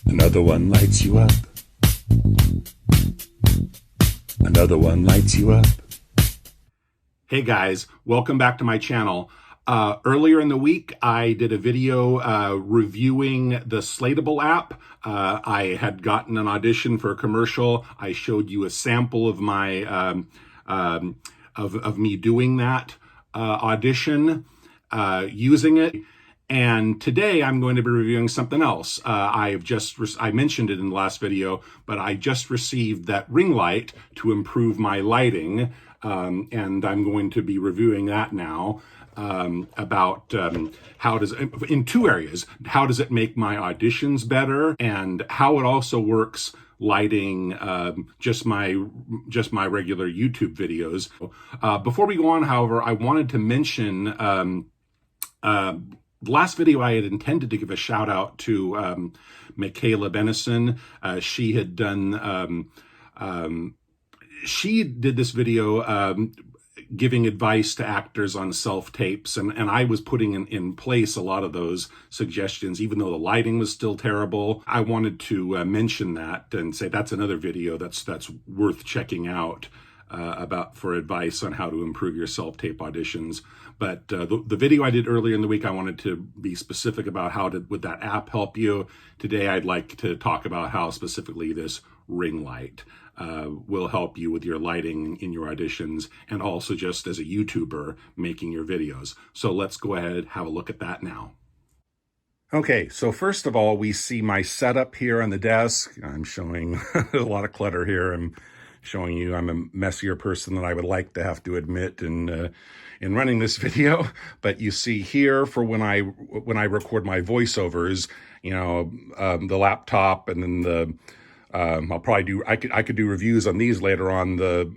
Another one lights you up. Another one lights you up. Hey guys, welcome back to my channel. Earlier in the week, I did a video reviewing the Slateable app. I had gotten an audition for a commercial. I showed you a sample of my of me doing that audition, using it. And today I'm going to be reviewing something else. I mentioned it in the last video, but I just received that ring light to improve my lighting. And I'm going to be reviewing that now, about in two areas. How does it make my auditions better, and how it also works lighting just my regular YouTube videos. Before we go on, however, I wanted to mention the last video I had intended to give a shout out to Michaela Benison. She had done, she did this video giving advice to actors on self-tapes, and I was putting in place a lot of those suggestions, even though the lighting was still terrible. I wanted to mention that and say that's another video that's worth checking out for advice on how to improve your self-tape auditions. But the video I did earlier in the week, I wanted to be specific about would that app help you. Today, I'd like to talk about how specifically this ring light will help you with your lighting in your auditions, and also just as a YouTuber making your videos. So let's go ahead and have a look at that now. Okay, so first of all, we see my setup here on the desk. I'm showing a lot of clutter here. I'm showing you I'm a messier person than I would like to have to admit in running this video. But you see here, for when I record my voiceovers, you know, the laptop, and then the I'll probably do, I could do reviews on these later on, the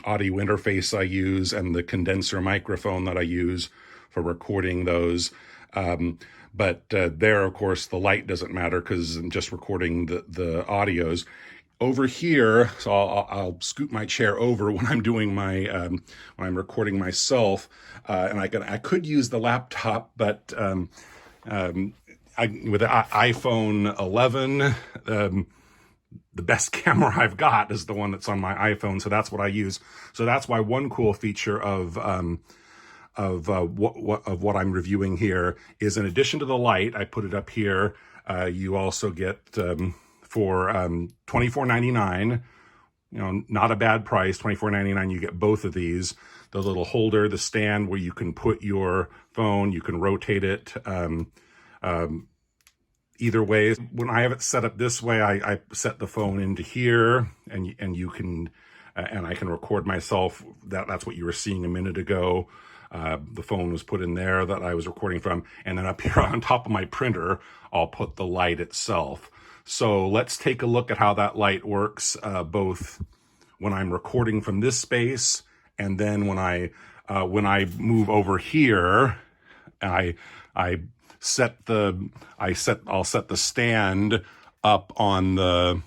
audio interface I use and the condenser microphone that I use for recording those. But there, of course, the light doesn't matter because I'm just recording the audios. Over here, so I'll scoot my chair over when I'm doing my when I'm recording myself, and I could use the laptop, but with the iPhone 11, the best camera I've got is the one that's on my iPhone, so that's what I use. So that's why one cool feature of what I'm reviewing here is, in addition to the light, I put it up here. You also get for $24.99, you know, not a bad price. $24.99, you get both of these. The little holder, the stand where you can put your phone, you can rotate it either way. When I have it set up this way, I set the phone into here, and you can, and I can record myself. That's what you were seeing a minute ago. The phone was put in there that I was recording from, and then up here on top of my printer, I'll put the light itself. So let's take a look at how that light works, both when I'm recording from this space, and then when I move over here, I'll set the stand up on the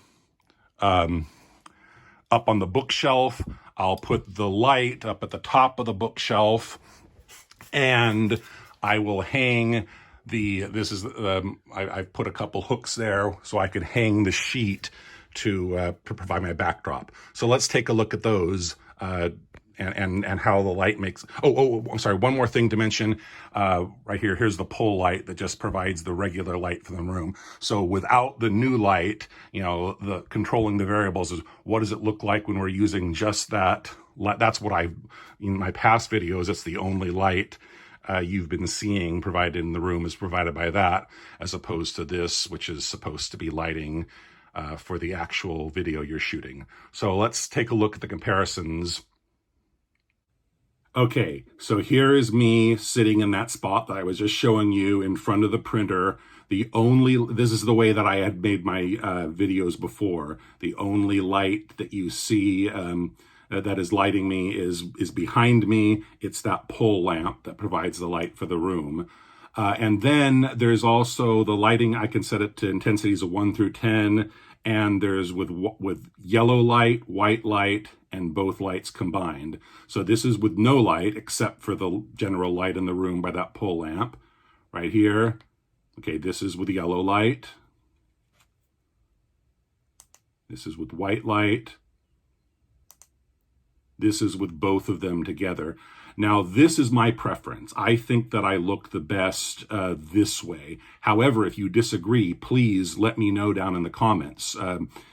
bookshelf. I'll put the light up at the top of the bookshelf, and I will hang I've put a couple hooks there so I could hang the sheet to provide my backdrop. So let's take a look at those and how the light makes. Oh, I'm sorry. One more thing to mention. Right here, here's the pole light that just provides the regular light for the room. So without the new light, you know, the controlling the variables is what does it look like when we're using just that. That's what in my past videos, it's the only light you've been seeing provided in the room is provided by that, as opposed to this, which is supposed to be lighting for the actual video you're shooting. So let's take a look at the comparisons. Okay, so here is me sitting in that spot that I was just showing you in front of the printer. This is the way that I had made my videos before. The only light that you see that is lighting me is behind me. It's that pole lamp that provides the light for the room. And then there's also the lighting. I can set it to intensities of 1 through 10. And there's with yellow light, white light, and both lights combined. So this is with no light except for the general light in the room by that pole lamp right here. Okay, this is with yellow light. This is with white light. This is with both of them together. Now, this is my preference. I think that I look the best this way. However, if you disagree, please let me know down in the comments.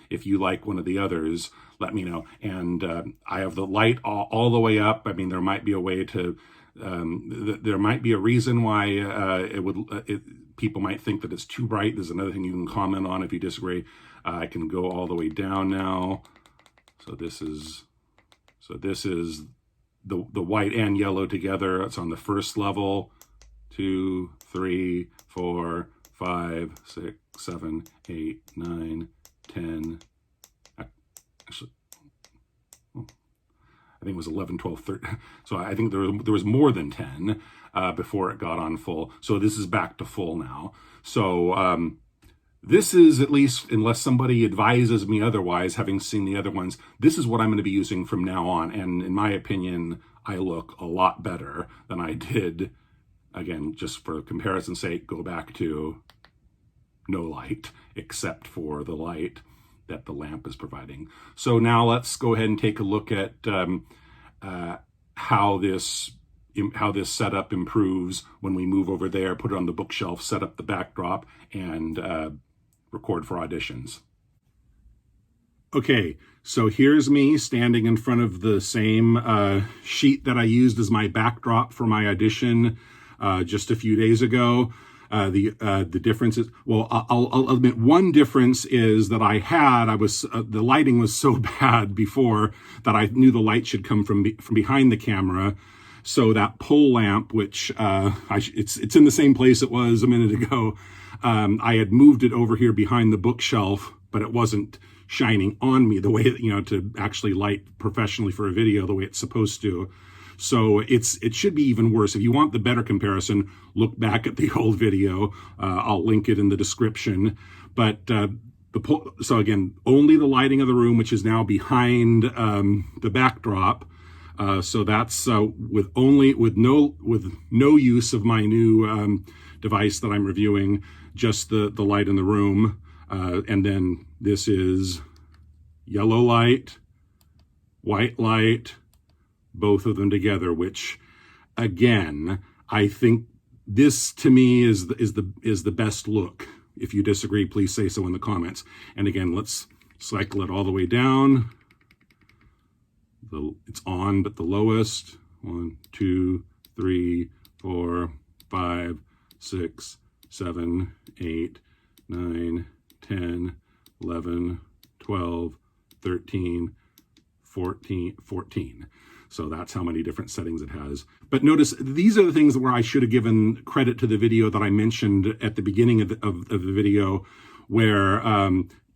If you like one of the others, let me know. And I have the light all the way up. I mean, there might be a way to, there might be a reason why people might think that it's too bright. There's another thing you can comment on if you disagree. I can go all the way down now. So this is the white and yellow together. It's on the first level. 2, 3, 4, 5, 6, 7, 8, 9, 10. Actually, I think it was 11, 12, 13. So I think there was more than 10 before it got on full. So this is back to full now. So this is, at least unless somebody advises me otherwise, having seen the other ones, this is what I'm going to be using from now on. And in my opinion, I look a lot better than I did. Again, just for comparison's sake, go back to no light, except for the light that the lamp is providing. So now let's go ahead and take a look at how this setup improves when we move over there, put it on the bookshelf, set up the backdrop, and record for auditions. Okay, so here's me standing in front of the same sheet that I used as my backdrop for my audition just a few days ago. The difference is, well, I'll admit one difference is that the lighting was so bad before that I knew the light should come from behind the camera. So that pole lamp, which it's in the same place it was a minute ago, I had moved it over here behind the bookshelf, but it wasn't shining on me the way, to actually light professionally for a video the way it's supposed to. So it should be even worse. If you want the better comparison, look back at the old video. I'll link it in the description. But so again, only the lighting of the room, which is now behind the backdrop. So that's with no use of my new device that I'm reviewing, just the light in the room. And then this is yellow light, white light, both of them together, which again, I think this to me is the best look. If you disagree, please say so in the comments. And again, let's cycle it all the way down. It's on, but the lowest. 1, 2, 3, 4, 5, 6, 7, 8, 9, 10, 11, 12, 13, 14. So that's how many different settings it has. But notice, these are the things where I should have given credit to the video that I mentioned at the beginning of the video, where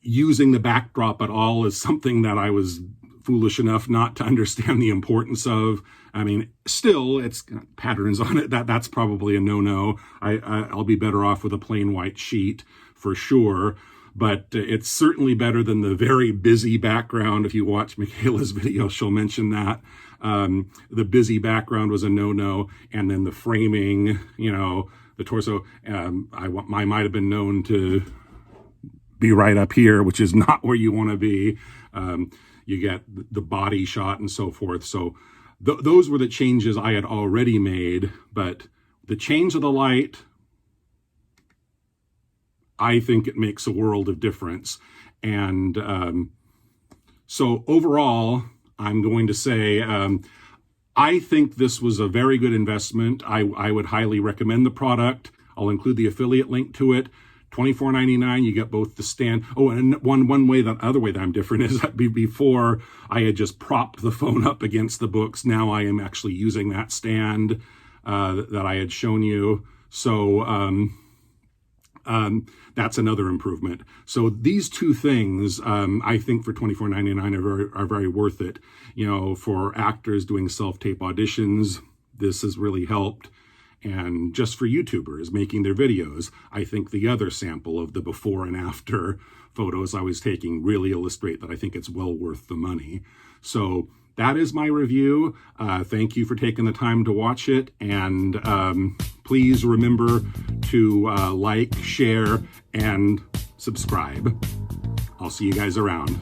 using the backdrop at all is something that I was foolish enough not to understand the importance of. I mean, still, it's got patterns on it. That's probably a no-no. I'll be better off with a plain white sheet for sure. But it's certainly better than the very busy background. If you watch Michaela's video, she'll mention that. The busy background was a no-no. And then the framing, the torso, I might have been known to be right up here, which is not where you want to be. You get the body shot and so forth. So those were the changes I had already made. But the change of the light, I think it makes a world of difference. And so overall, I'm going to say, I think this was a very good investment. I would highly recommend the product. I'll include the affiliate link to it. $24.99, you get both the stand. Oh, and other way that I'm different is that before I had just propped the phone up against the books. Now I am actually using that stand that I had shown you. So that's another improvement. So these two things, I think for $24.99 are very worth it. For actors doing self-tape auditions, this has really helped. And just for YouTubers making their videos, I think the other sample of the before and after photos I was taking really illustrate that I think it's well worth the money. So that is my review. Thank you for taking the time to watch it. And please remember to like, share, and subscribe. I'll see you guys around.